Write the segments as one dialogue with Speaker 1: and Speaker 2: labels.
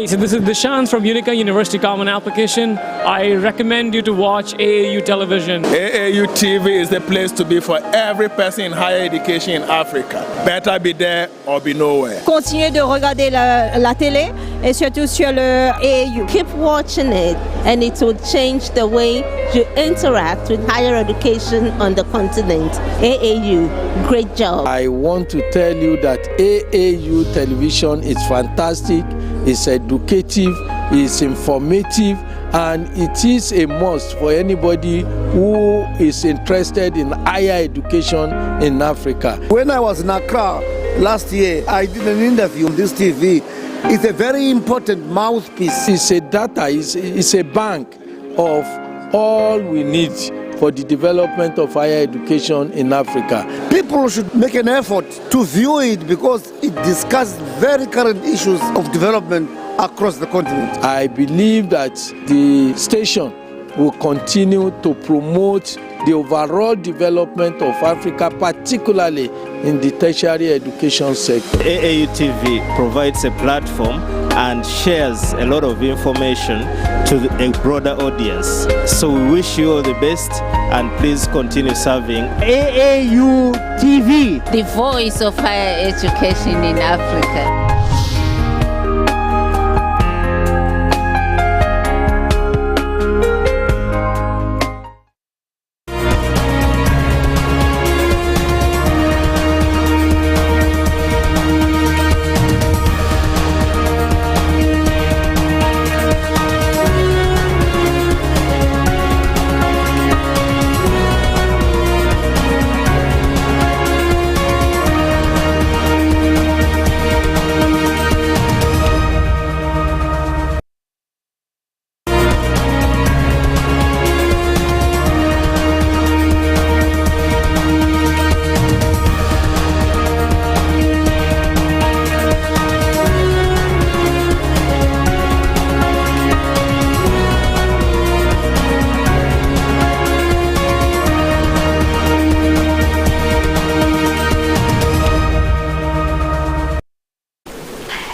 Speaker 1: So this is Dishant from Unica University Common Application. I recommend you to watch AAU television.
Speaker 2: AAU TV is the place to be for every person in higher education in Africa. Better be there or be nowhere.
Speaker 3: Continuez de regarder la télé et surtout sur le AAU.
Speaker 4: Keep watching it and it will change the way you interact with higher education on the continent. AAU, great job.
Speaker 5: I want to tell you that AAU television is fantastic, it's educative, it's informative, and it is a must for anybody who is interested in higher education in Africa.
Speaker 6: When I was in Accra last year, I did an interview on this TV. It's a very important mouthpiece.
Speaker 5: It's a data, it's a bank of all we need for the development of higher education in Africa.
Speaker 6: People should make an effort to view it because it discusses very current issues of development across the continent.
Speaker 5: I believe that the station will continue to promote the overall development of Africa, particularly in the tertiary education sector.
Speaker 7: AAU TV provides a platform and shares a lot of information to a broader audience. So we wish you all the best and please continue serving
Speaker 8: AAU TV,
Speaker 4: the voice of higher education in Africa.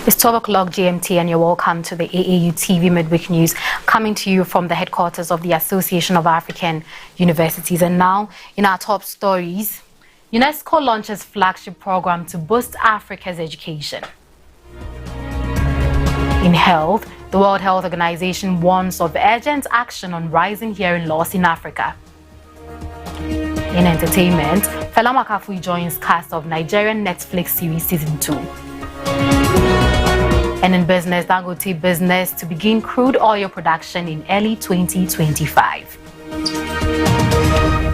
Speaker 9: It's 12 o'clock GMT and you're welcome to the AAU TV Mid-Week News, coming to you from the headquarters of the Association of African Universities. And now, in our top stories, UNESCO launches flagship program to boost Africa's education. In health, the World Health Organization warns of urgent action on rising hearing loss in Africa. In entertainment, Fela Makafui joins cast of Nigerian Netflix series Season 2. And in business, Dangote business to begin crude oil production in early 2025.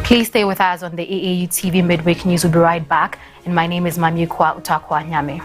Speaker 9: Please stay with us on the AAU TV Midweek News. We'll be right back. And my name is Maame, Ekua, Atuakoa, Nyame.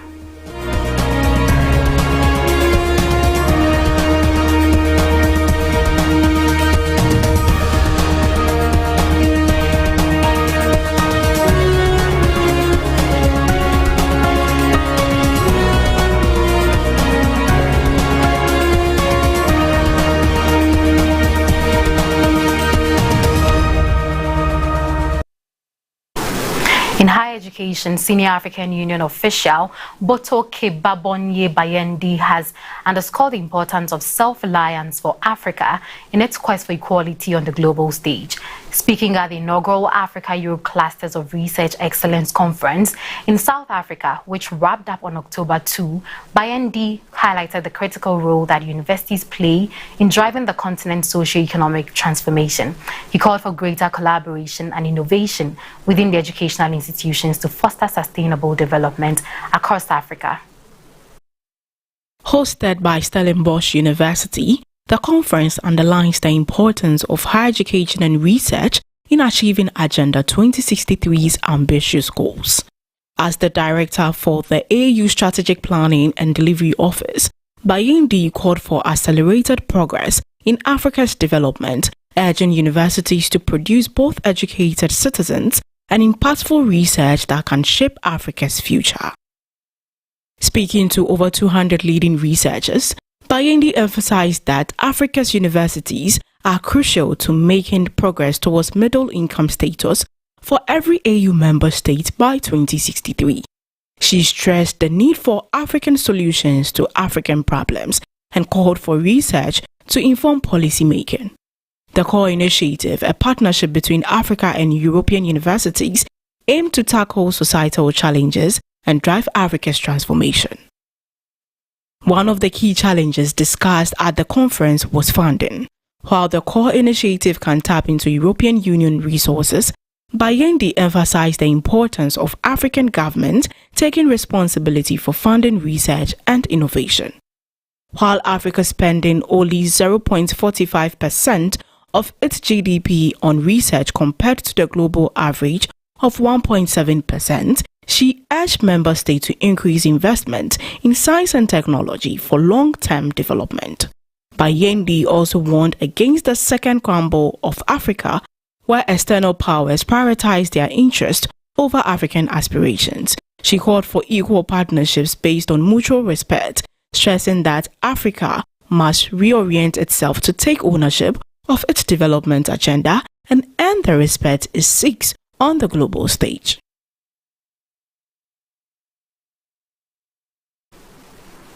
Speaker 9: In higher education, Senior African Union official Boto Kebabonye Bayendi has underscored the importance of self-reliance for Africa in its quest for equality on the global stage. Speaking at the inaugural Africa-Europe Clusters of Research Excellence Conference in South Africa, which wrapped up on October 2, Bayendi highlighted the critical role that universities play in driving the continent's socio-economic transformation. He called for greater collaboration and innovation within the educational institutions to foster sustainable development across Africa.
Speaker 10: Hosted by Stellenbosch University, the conference underlines the importance of higher education and research in achieving Agenda 2063's ambitious goals. As the director for the AAU Strategic Planning and Delivery Office, Bayendi called for accelerated progress in Africa's development, urging universities to produce both educated citizens and impactful research that can shape Africa's future. Speaking to over 200 leading researchers, Bayendi emphasized that Africa's universities are crucial to making progress towards middle-income status for every AU member state by 2063. She stressed the need for African solutions to African problems and called for research to inform policy making. The core initiative, a partnership between Africa and European universities, aimed to tackle societal challenges and drive Africa's transformation. One of the key challenges discussed at the conference was funding. While the core initiative can tap into European Union resources, Bayende emphasized the importance of African governments taking responsibility for funding research and innovation. While Africa is spending only 0.45% of its GDP on research compared to the global average of 1.7%, she urged member states to increase investment in science and technology for long-term development. Bayende also warned against the second crumble of Africa, where external powers prioritize their interest over African aspirations. She called for equal partnerships based on mutual respect, stressing that Africa must reorient itself to take ownership of its development agenda and earn the respect it seeks on the global stage.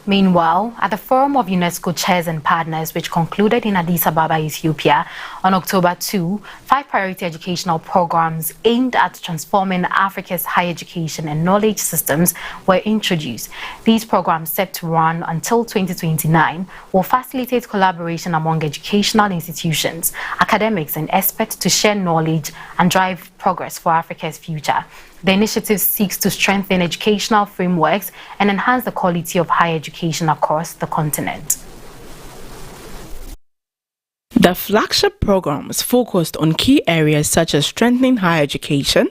Speaker 9: Meanwhile, at the Forum of UNESCO Chairs and Partners, which concluded in Addis Ababa, Ethiopia, on October 2, 5 priority educational programs aimed at transforming Africa's higher education and knowledge systems were introduced. These programs, set to run until 2029, will facilitate collaboration among educational institutions, academics, and experts to share knowledge and drive progress for Africa's future. The initiative seeks to strengthen educational frameworks and enhance the quality of higher education across the continent.
Speaker 10: The flagship programs focused on key areas such as strengthening higher education,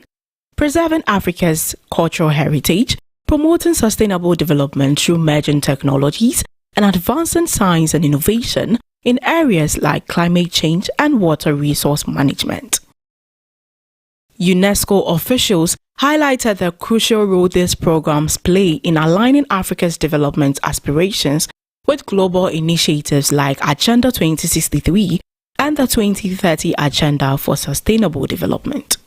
Speaker 10: preserving Africa's cultural heritage, promoting sustainable development through emerging technologies, and advancing science and innovation in areas like climate change and water resource management. UNESCO officials highlighted the crucial role these programs play in aligning Africa's development aspirations with global initiatives like Agenda 2063 and the 2030 Agenda for Sustainable Development.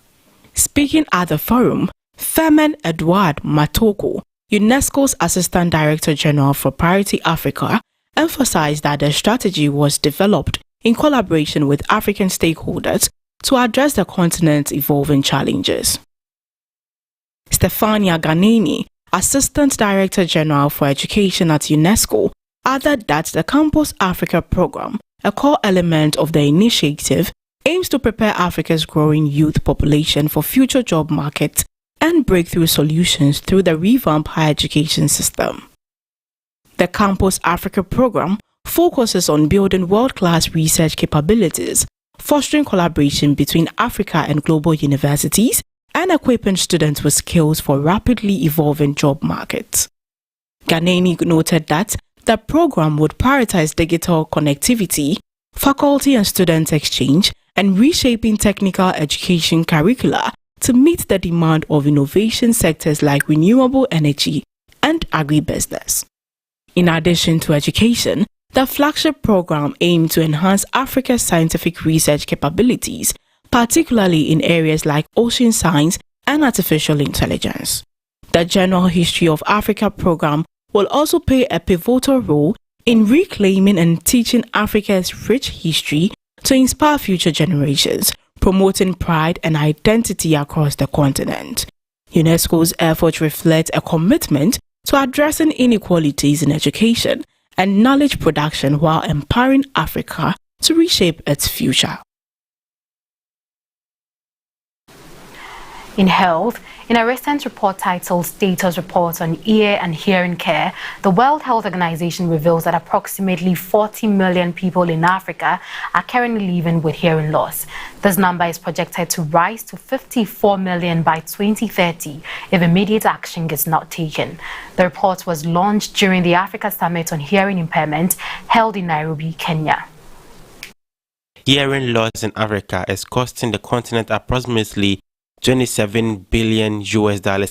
Speaker 10: Speaking at the forum, Femen Edouard Matoko, UNESCO's Assistant Director General for Priority Africa, emphasized that the strategy was developed in collaboration with African stakeholders to address the continent's evolving challenges. Stefania Ganeni, Assistant Director General for Education at UNESCO, added that the Campus Africa program, a core element of the initiative, aims to prepare Africa's growing youth population for future job markets and breakthrough solutions through the revamped higher education system. The Campus Africa program focuses on building world-class research capabilities, fostering collaboration between Africa and global universities, and equipping students with skills for rapidly evolving job markets. Ganeni noted that the program would prioritize digital connectivity, faculty and student exchange, and reshaping technical education curricula to meet the demand of innovation sectors like renewable energy and agribusiness. In addition to education, the flagship program aimed to enhance Africa's scientific research capabilities, particularly in areas like ocean science and artificial intelligence. The General History of Africa program will also play a pivotal role in reclaiming and teaching Africa's rich history to inspire future generations, promoting pride and identity across the continent. UNESCO's efforts reflect a commitment to addressing inequalities in education and knowledge production while empowering Africa to reshape its future.
Speaker 9: In health, in a recent report titled Status Report on Ear and Hearing Care, the World Health Organization reveals that approximately 40 million people in Africa are currently living with hearing loss. This number is projected to rise to 54 million by 2030 if immediate action is not taken. The report was launched during the Africa Summit on Hearing Impairment held in Nairobi, Kenya.
Speaker 11: Hearing loss in Africa is costing the continent approximately $27 billion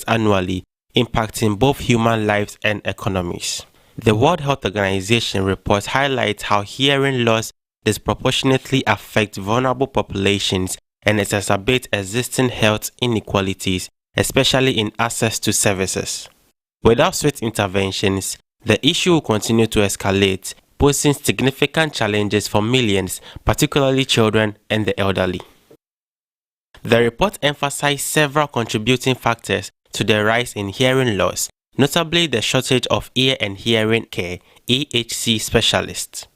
Speaker 11: annually, impacting both human lives and economies. The World Health Organization report highlights how hearing loss disproportionately affects vulnerable populations and exacerbates existing health inequalities, especially in access to services. Without swift interventions, the issue will continue to escalate, posing significant challenges for millions, particularly children and the elderly. The report emphasized several contributing factors to the rise in hearing loss, notably the shortage of ear and hearing care (EHC) specialists.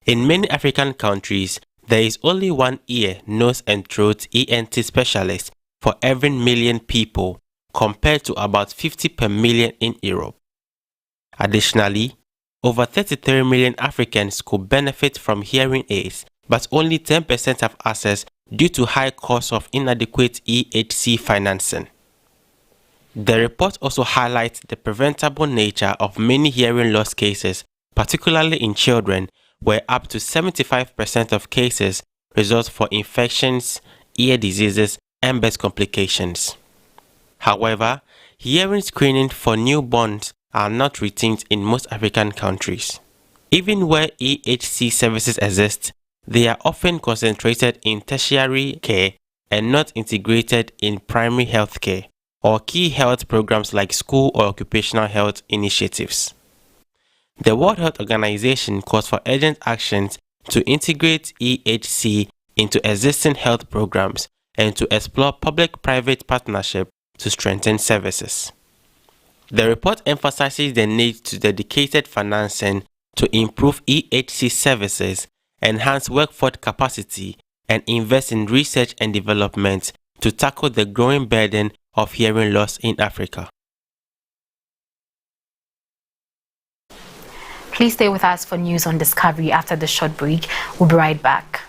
Speaker 11: In many African countries, there is only one ear, nose and throat ENT specialist for every million people, compared to about 50 per million in Europe. Additionally, over 33 million Africans could benefit from hearing aids, but only 10% have access due to high costs of inadequate EHC financing. The report also highlights the preventable nature of many hearing loss cases, particularly in children, where up to 75% of cases result for infections, ear diseases, and birth complications. However, hearing screening for newborns are not routine in most African countries. Even where EHC services exist, they are often concentrated in tertiary care and not integrated in primary health care or key health programs like school or occupational health initiatives. The World Health Organization calls for urgent actions to integrate EHC into existing health programs and to explore public-private partnership to strengthen services. The report emphasizes the need to dedicated financing to improve EHC services, enhance workforce capacity, and invest in research and development to tackle the growing burden of hearing loss in Africa.
Speaker 9: Please stay with us for news on Discovery after the short break. We'll be right back.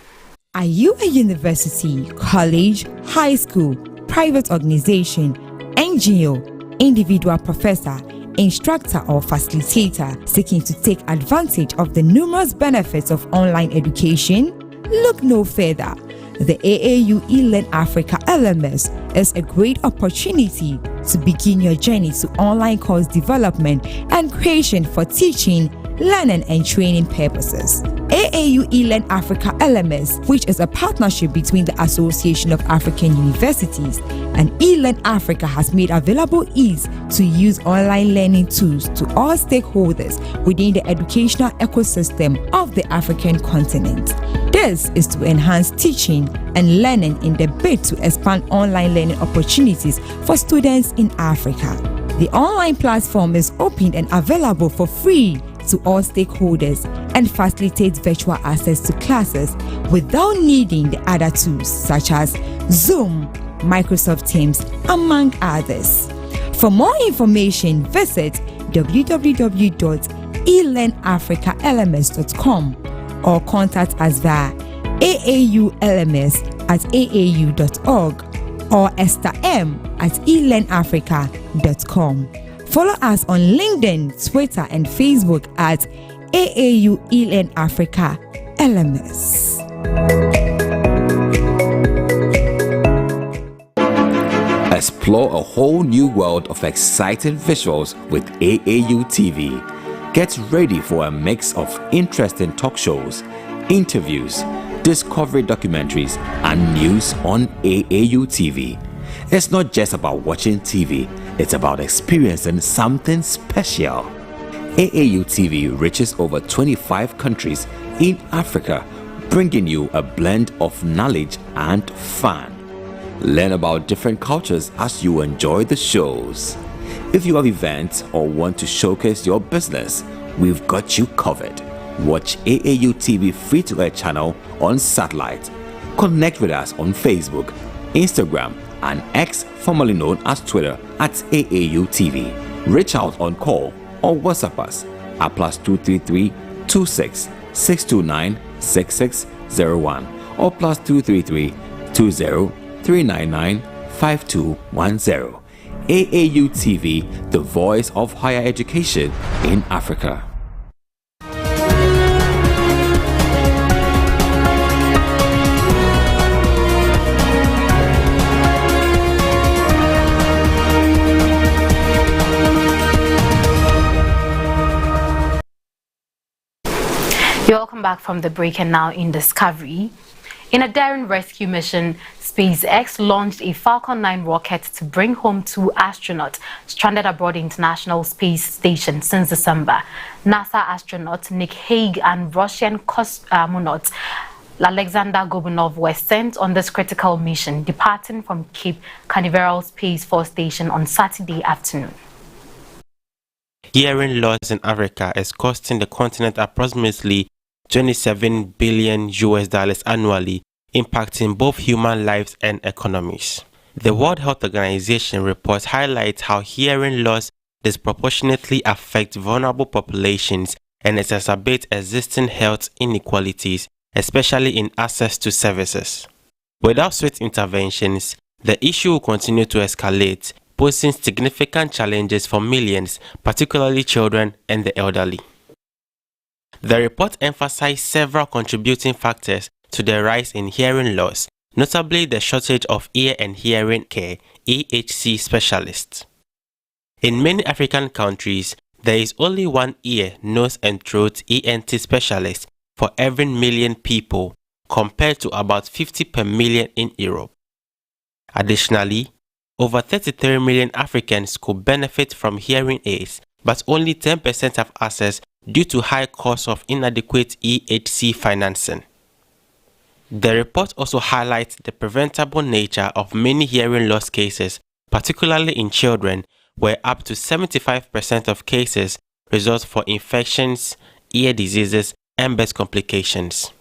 Speaker 12: Are you a university, college, high school, private organization, NGO, individual professor, instructor or facilitator seeking to take advantage of the numerous benefits of online education? Look no further. The AAU eLearn Africa LMS is a great opportunity to begin your journey to online course development and creation for teaching, learning and training purposes. AAU eLearn Africa LMS, which is a partnership between the Association of African Universities and eLearn Africa, has made available ease to use online learning tools to all stakeholders within the educational ecosystem of the African continent. This is to enhance teaching and learning in the bid to expand online learning opportunities for students in Africa. The online platform is open and available for free to all stakeholders and facilitates virtual access to classes without needing the other tools such as Zoom, Microsoft Teams, among others. For more information, visit www.elearnafricalms.com or contact us via aauLMS@aau.org or estherm@elearnafrica.com. Follow us on LinkedIn, Twitter, and Facebook at AAU eLearn Africa LMS.
Speaker 13: Explore a whole new world of exciting visuals with AAU TV. Get ready for a mix of interesting talk shows, interviews, discovery documentaries, and news on AAU TV. It's not just about watching TV, it's about experiencing something special. AAU TV reaches over 25 countries in Africa, bringing you a blend of knowledge and fun. Learn about different cultures as you enjoy the shows. If you have events or want to showcase your business, we've got you covered. Watch AAU TV free-to-air channel on satellite. Connect with us on Facebook, Instagram, and X, formerly known as Twitter, at AAU TV. Reach out on call or WhatsApp us at +233 26 629 6601 or +233 20 399 5210. AAU TV, the voice of higher education in Africa.
Speaker 9: You're welcome back from the break, and now in Discovery. In a daring rescue mission, SpaceX launched a Falcon 9 rocket to bring home 2 astronauts stranded aboard the International Space Station since December. NASA astronaut Nick Hague and Russian cosmonaut Alexander Gobunov were sent on this critical mission, departing from Cape Canaveral Space Force Station on Saturday afternoon.
Speaker 11: Hearing loss in Africa is costing the continent approximately $27 billion annually, impacting both human lives and economies. The World Health Organization report highlights how hearing loss disproportionately affects vulnerable populations and exacerbates existing health inequalities, especially in access to services. Without swift interventions, the issue will continue to escalate, posing significant challenges for millions, particularly children and the elderly. The report emphasized several contributing factors to the rise in hearing loss, notably the shortage of ear and hearing care (EHC) specialists. In many African countries, there is only one ear, nose and throat ENT specialist for every million people, compared to about 50 per million in Europe. Additionally, over 33 million Africans could benefit from hearing aids, but only 10% have access due to high costs of inadequate EHC financing. The report also highlights the preventable nature of many hearing loss cases, particularly in children, where up to 75% of cases result from infections, ear diseases, and birth complications.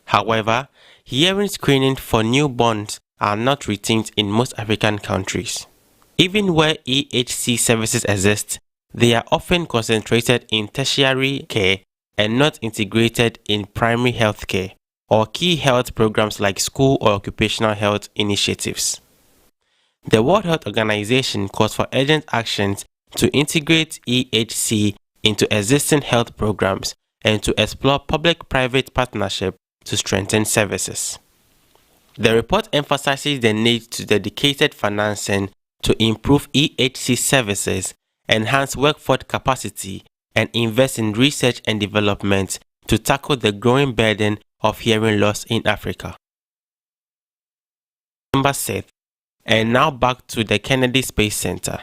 Speaker 11: However, hearing screening for newborns are not routine in most African countries. Even where EHC services exist, they are often concentrated in tertiary care and not integrated in primary health care or key health programs like school or occupational health initiatives. The World Health Organization calls for urgent actions to integrate EHC into existing health programs and to explore public-private partnership to strengthen services. The report emphasizes the need to dedicated financing to improve EHC services, enhance workforce capacity, and invest in research and development to tackle the growing burden of hearing loss in Africa. Number 6. And now back to the Kennedy Space Center.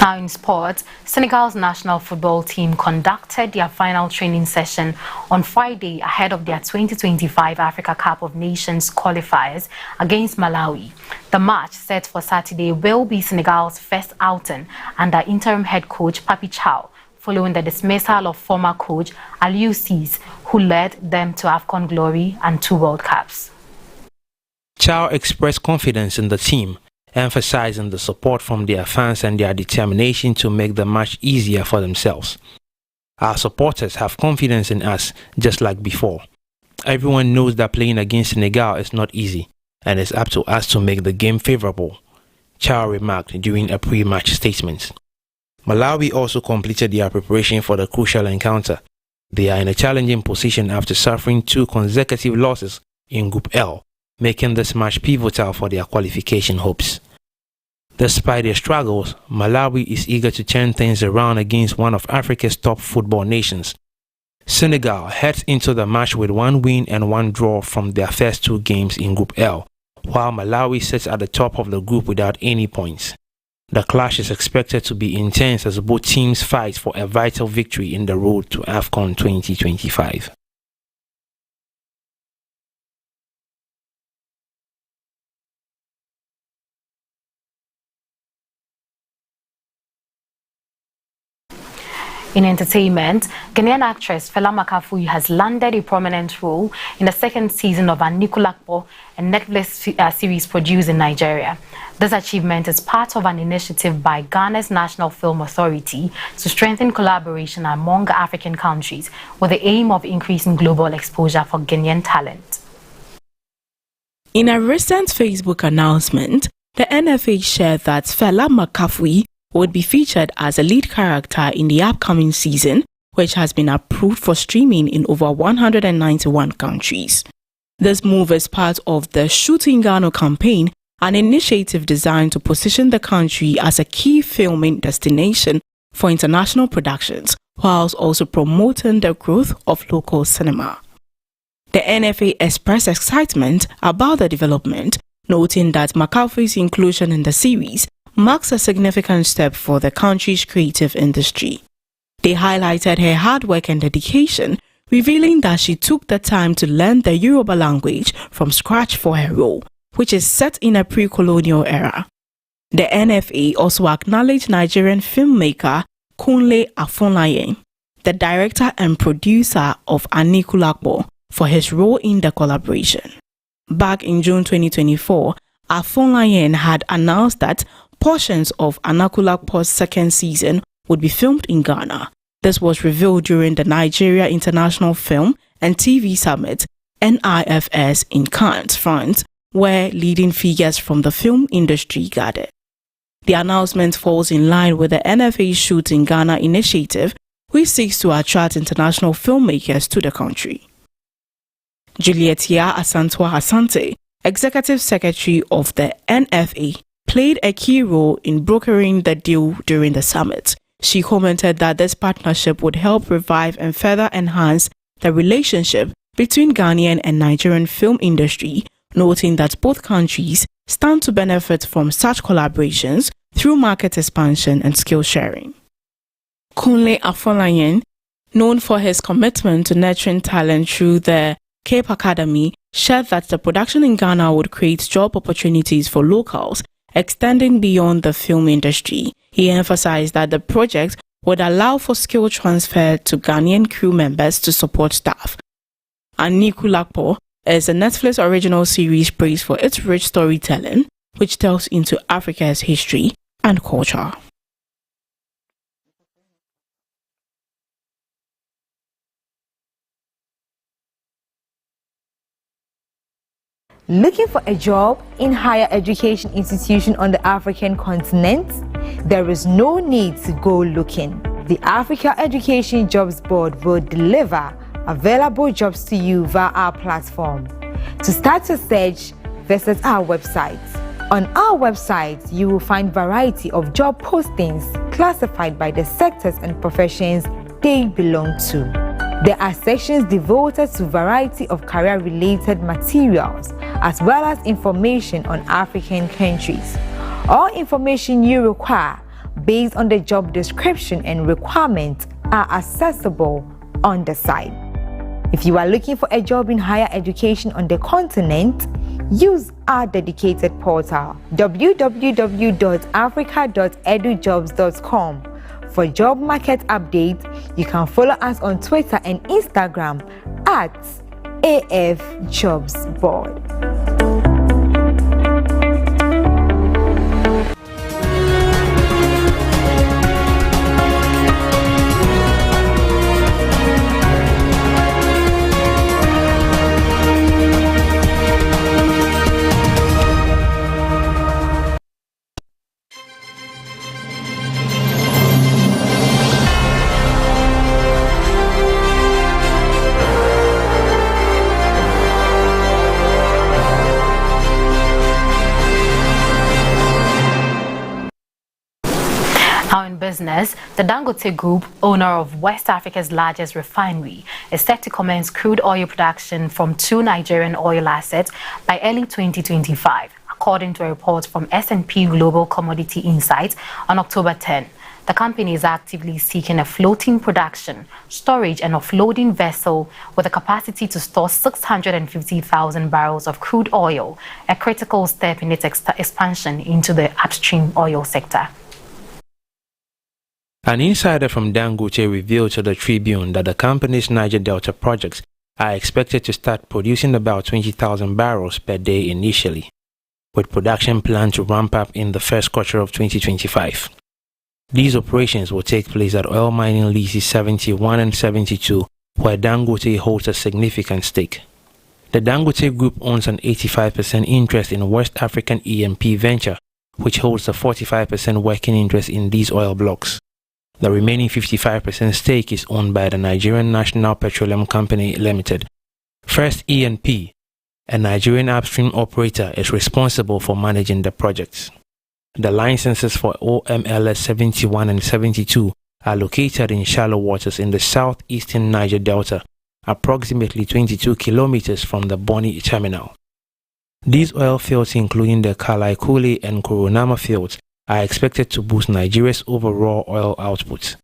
Speaker 9: Now in sports, Senegal's national football team conducted their final training session on Friday ahead of their 2025 Africa Cup of Nations qualifiers against Malawi. The match set for Saturday will be Senegal's first outing under interim head coach Papi Thiaw, following the dismissal of former coach Aliou Cisse, who led them to AFCON glory and 2 World Cups.
Speaker 14: Thiaw expressed confidence in the team, emphasizing the support from their fans and their determination to make the match easier for themselves. Our supporters have confidence in us, just like before. Everyone knows that playing against Senegal is not easy, and it's up to us to make the game favorable, Thiaw remarked during a pre-match statement. Malawi also completed their preparation for the crucial encounter. They are in a challenging position after suffering 2 consecutive losses in Group L, making this match pivotal for their qualification hopes. Despite their struggles, Malawi is eager to turn things around against one of Africa's top football nations. Senegal heads into the match with 1 win and 1 draw from their first 2 games in Group L, while Malawi sits at the top of the group without any points. The clash is expected to be intense as both teams fight for a vital victory in the road to AFCON 2025.
Speaker 9: In entertainment, Ghanaian actress Fela Makafui has landed a prominent role in the 2nd season of Anikulakpo, a Netflix series produced in Nigeria. This achievement is part of an initiative by Ghana's National Film Authority to strengthen collaboration among African countries with the aim of increasing global exposure for Ghanaian talent.
Speaker 10: In a recent Facebook announcement, the NFA shared that Fela Makafui would be featured as a lead character in the upcoming season, which has been approved for streaming in over 191 countries. This move is part of the Shoot in Ghana campaign, an initiative designed to position the country as a key filming destination for international productions, whilst also promoting the growth of local cinema. The NFA expressed excitement about the development, noting that McAfee's inclusion in the series marks a significant step for the country's creative industry. They highlighted her hard work and dedication, revealing that she took the time to learn the Yoruba language from scratch for her role, which is set in a pre-colonial era. The NFA also acknowledged Nigerian filmmaker Kunle Afolayan, the director and producer of Atuakoa, for his role in the collaboration. Back in June 2024, Afolayan had announced that portions of Atuakoa's second season would be filmed in Ghana. This was revealed during the Nigeria International Film and TV Summit, NIFS, in Cannes, France, where leading figures from the film industry gathered. The announcement falls in line with the NFA Shoot in Ghana initiative, which seeks to attract international filmmakers to the country. Julietia Asantwa Asante, Executive Secretary of the NFA, played a key role in brokering the deal during the summit. She commented that this partnership would help revive and further enhance the relationship between Ghanaian and Nigerian film industry, noting that both countries stand to benefit from such collaborations through market expansion and skill sharing. Kunle Afolayan, known for his commitment to nurturing talent through the Cape Academy, shared that the production in Ghana would create job opportunities for locals, extending beyond the film industry. He emphasized that the project would allow for skill transfer to Ghanaian crew members to support staff. Atuakoa is a Netflix original series praised for its rich storytelling, which delves into Africa's history and culture.
Speaker 12: Looking for a job in higher education institution on the African continent? There is no need to go looking. The Africa Education Jobs Board will deliver available jobs to you via our platform. To start your search, visit our website. On our website, you will find variety of job postings classified by the sectors and professions they belong to. There are sections devoted to variety of career-related materials, as well as information on African countries. All information you require, based on the job description and requirements, are accessible on the site. If you are looking for a job in higher education on the continent, use our dedicated portal, www.africa.edujobs.com. For job market updates, you can follow us on Twitter and Instagram at AF Jobs Board.
Speaker 9: Now in business, the Dangote Group, owner of West Africa's largest refinery, is set to commence crude oil production from 2 Nigerian oil assets by early 2025, according to a report from S&P Global Commodity Insights on October 10. The company is actively seeking a floating production, storage and offloading vessel with a capacity to store 650,000 barrels of crude oil, a critical step in its expansion into the upstream oil sector.
Speaker 14: An insider from Dangote revealed to the Tribune that the company's Niger Delta projects are expected to start producing about 20,000 barrels per day initially, with production planned to ramp up in the first quarter of 2025. These operations will take place at oil mining leases 71 and 72, where Dangote holds a significant stake. The Dangote Group owns an 85% interest in West African E&P venture, which holds a 45% working interest in these oil blocks. The remaining 55% stake is owned by the Nigerian National Petroleum Company Limited. First E&P, a Nigerian upstream operator, is responsible for managing the projects. The licenses for OMLS 71 and 72 are located in shallow waters in the southeastern Niger Delta, approximately 22 kilometers from the Bonny terminal. These oil fields, including the Kalaikule and Koronama fields, are expected to boost Nigeria's overall oil output.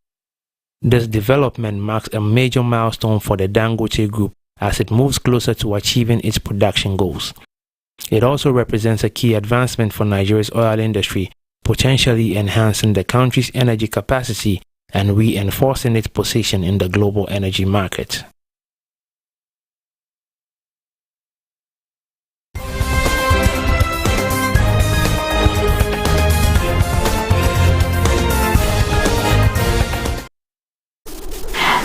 Speaker 14: This development marks a major milestone for the Dangote Group as it moves closer to achieving its production goals. It also represents a key advancement for Nigeria's oil industry, potentially enhancing the country's energy capacity and reinforcing its position in the global energy market.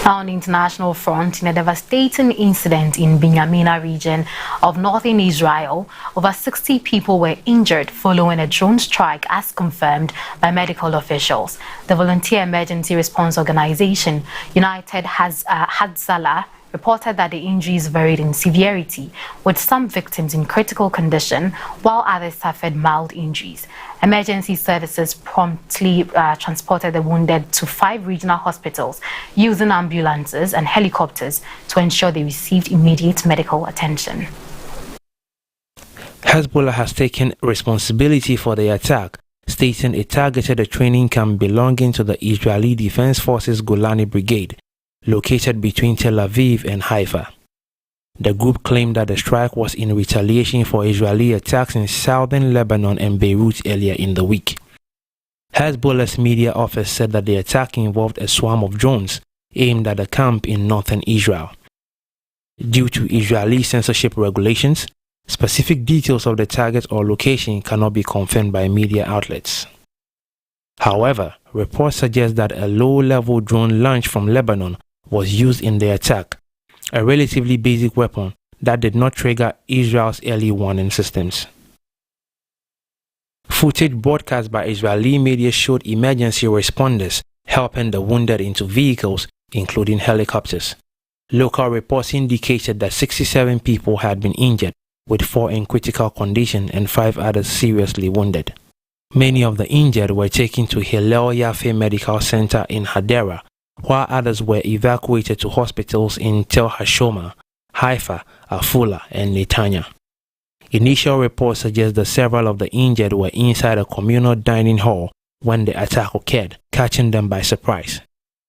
Speaker 9: Now on the international front, in a devastating incident in Binyamina region of northern Israel, over 60 people were injured following a drone strike, as confirmed by medical officials. The volunteer emergency response organization, United Hatzalah, reported that the injuries varied in severity, with some victims in critical condition while others suffered mild injuries. Emergency services promptly transported the wounded to 5 regional hospitals using ambulances and helicopters to ensure they received immediate medical attention.
Speaker 14: Hezbollah has taken responsibility for the attack, stating it targeted a training camp belonging to the Israeli Defense Forces Golani Brigade, located between Tel Aviv and Haifa. The group claimed that the strike was in retaliation for Israeli attacks in southern Lebanon and Beirut earlier in the week. Hezbollah's media office said that the attack involved a swarm of drones aimed at a camp in northern Israel. Due to Israeli censorship regulations, specific details of the target or location cannot be confirmed by media outlets. However, reports suggest that a low-level drone launched from Lebanon was used in the attack, a relatively basic weapon that did not trigger Israel's early warning systems. Footage broadcast by Israeli media showed emergency responders helping the wounded into vehicles, including helicopters. Local reports indicated that 67 people had been injured, with 4 in critical condition and 5 others seriously wounded. Many of the injured were taken to Hillel Yafe Medical Center in Hadera, while others were evacuated to hospitals in Tel Hashoma, Haifa, Afula, and Netanya. Initial reports suggest that several of the injured were inside a communal dining hall when the attack occurred, catching them by surprise.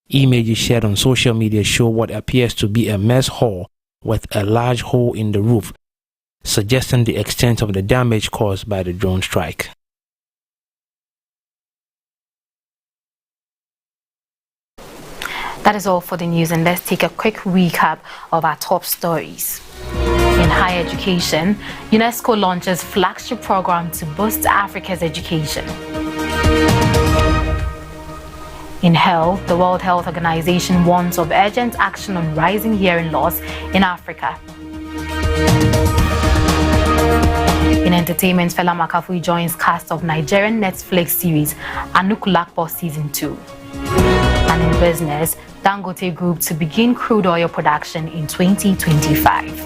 Speaker 14: Images shared on social media show what appears to be a mess hall with a large hole in the roof, suggesting the extent of the damage caused by the drone strike.
Speaker 9: That is all for the news, and let's take a quick recap of our top stories. In higher education, UNESCO launches flagship program to boost Africa's education. In health, the World Health Organization warns of urgent action on rising hearing loss in Africa. In entertainment, Fela Makafui joins cast of Nigerian Netflix series Anukulakpo Season 2. And in business, Dangote Group to begin crude oil production in 2025.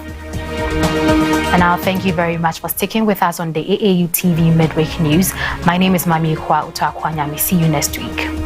Speaker 9: And now, thank you very much for sticking with us on the AAU TV Mid-Week News. My name is Maame Ekua, Atuakoa, Nyame. See you next week.